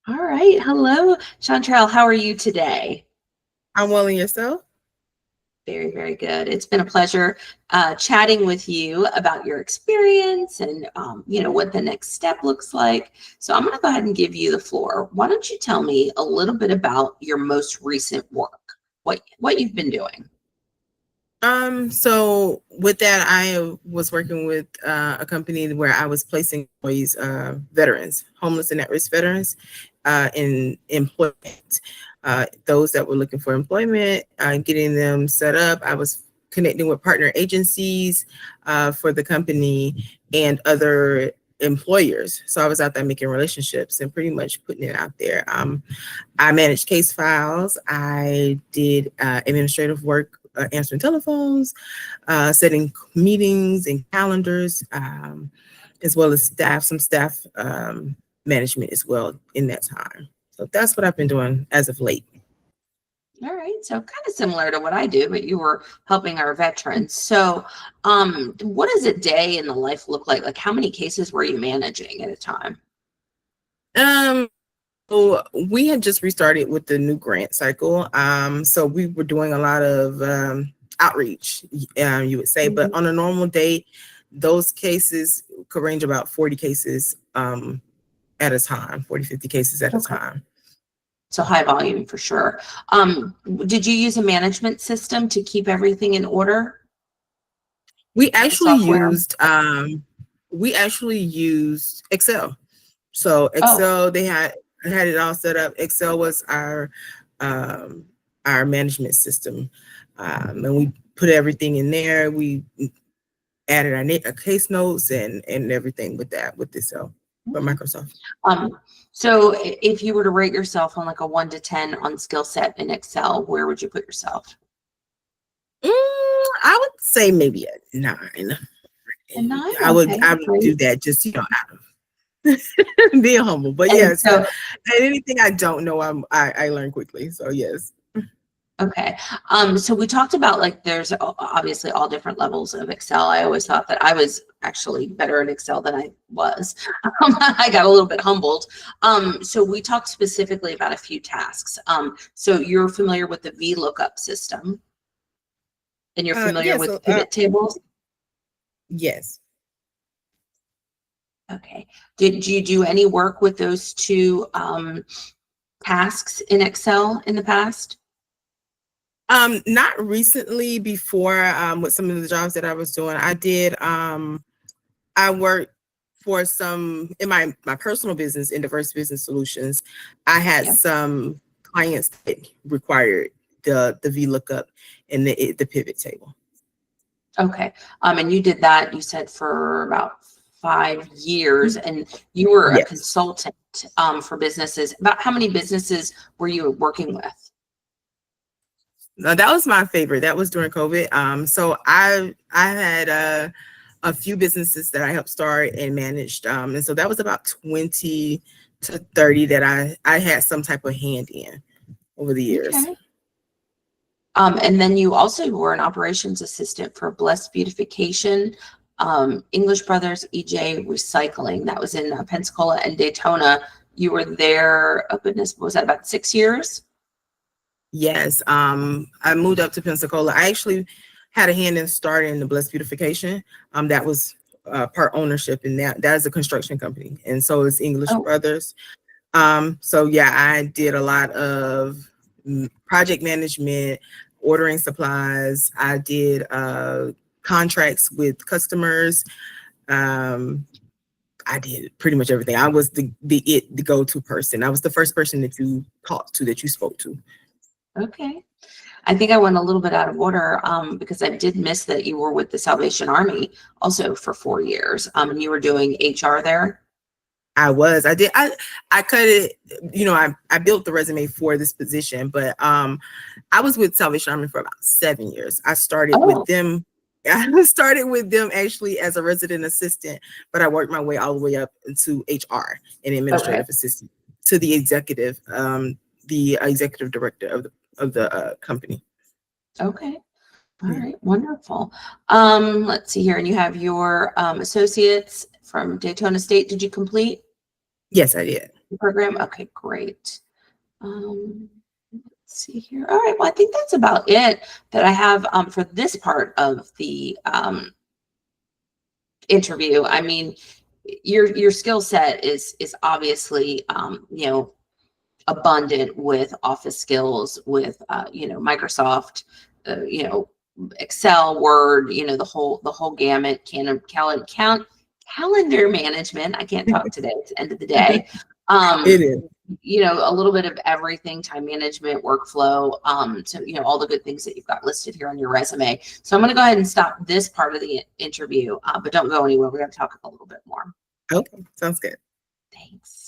All right. Hello, Shantrel. How are you today? I'm well, and yourself? Very, very good. It's been a pleasure chatting with you about your experience and what the next step looks like. So I'm going to go ahead and give you the floor. Why don't you tell me a little bit about your most recent work? What you've been doing? So with that, I was working with a company where I was placing employees, veterans, homeless and at-risk veterans, in employment. Those that were looking for employment, getting them set up. I was connecting with partner agencies for the company and other employers. So I was out there making relationships and pretty much putting it out there. I managed case files. I did administrative work, answering telephones, setting meetings and calendars, as well as some staff management as well in that time. So that's what I've been doing as of late. All right. So kind of similar to what I do, but you were helping our veterans. So what does a day in the life look like? Like how many cases were you managing at a time? Um, so we had just restarted with the new grant cycle. So we were doing a lot of outreach, you would say, but on a normal day, those cases could range about 40 cases at a time, 40, 50 cases at a Okay. time. So high volume for sure. Did you use a management system to keep everything in order? We Like a actually software? used Excel. So Oh, Excel, they had it all set up. Excel was our management system, and we put everything in there. We added our case notes and everything with this for okay. Microsoft. So if you were to rate yourself on like a 1 to 10 on skill set in Excel, where would you put yourself? I would say maybe a 9. A nine? I would Okay, I would do great. that just out of being humble. But And yes, so, anything I don't know, I learn quickly. So yes. okay. So we talked about like there's obviously all different levels of Excel. I always thought that I was actually better in Excel than I was. I got a little bit humbled. So we talked specifically about a few tasks. So you're familiar with the VLOOKUP system and you're familiar Yes. with pivot tables? Yes. Okay. Did you do any work with those two tasks in Excel in the past? Not recently. Before, with some of the jobs that I was doing, I did. I worked for some in my personal business in diverse business solutions. I had Yeah. some clients that required the VLOOKUP and the pivot table. Okay. And you did that, you said, for about 5 years, and you were a Yes. consultant for businesses. About how many businesses were you working with? No, that was my favorite. That was during COVID. So I had a few businesses that I helped start and managed. And so that was about 20 to 30 that I had some type of hand in over the years. Okay. And then you also were an operations assistant for Blessed Beautification, English Brothers, EJ Recycling. That was in Pensacola and Daytona. You were there, oh goodness, was that about 6 years? Yes. I moved up to Pensacola. I actually had a hand in starting the Blessed Beautification. That was part ownership in that is a construction company. And so is English Oh, Brothers. So yeah, I did a lot of project management, ordering supplies. I did contracts with customers. Um, I did pretty much everything. I was the go-to person. I was the first person that you talked to, that you spoke to. okay. I think I went a little bit out of order because I did miss that you were with the Salvation Army also for 4 years, and you were doing HR there. I did. I cut it, I built the resume for this position, but I was with Salvation Army for about 7 years. I started with Oh, them. I started with them actually as a resident assistant, but I worked my way all the way up into HR and okay, administrative assistant to the executive director of the company. okay. All Yeah. right, wonderful. Let's see here, and you have your associates from Daytona State. Did you complete? Yes, I did. program. Okay, great. Let's see here. All right. Well, I think that's about it that I have for this part of the interview. I mean, your skill set is obviously you know, abundant with office skills, with you know, Microsoft, you know, Excel, Word, you know, the whole gamut. Calendar management. I can't talk today. It's the end of the day. It is. You know, a little bit of everything, time management, workflow, so, you know, all the good things that you've got listed here on your resume. So I'm going to go ahead and stop this part of the interview, but don't go anywhere. We're going to talk a little bit more. Okay, sounds good. Thanks.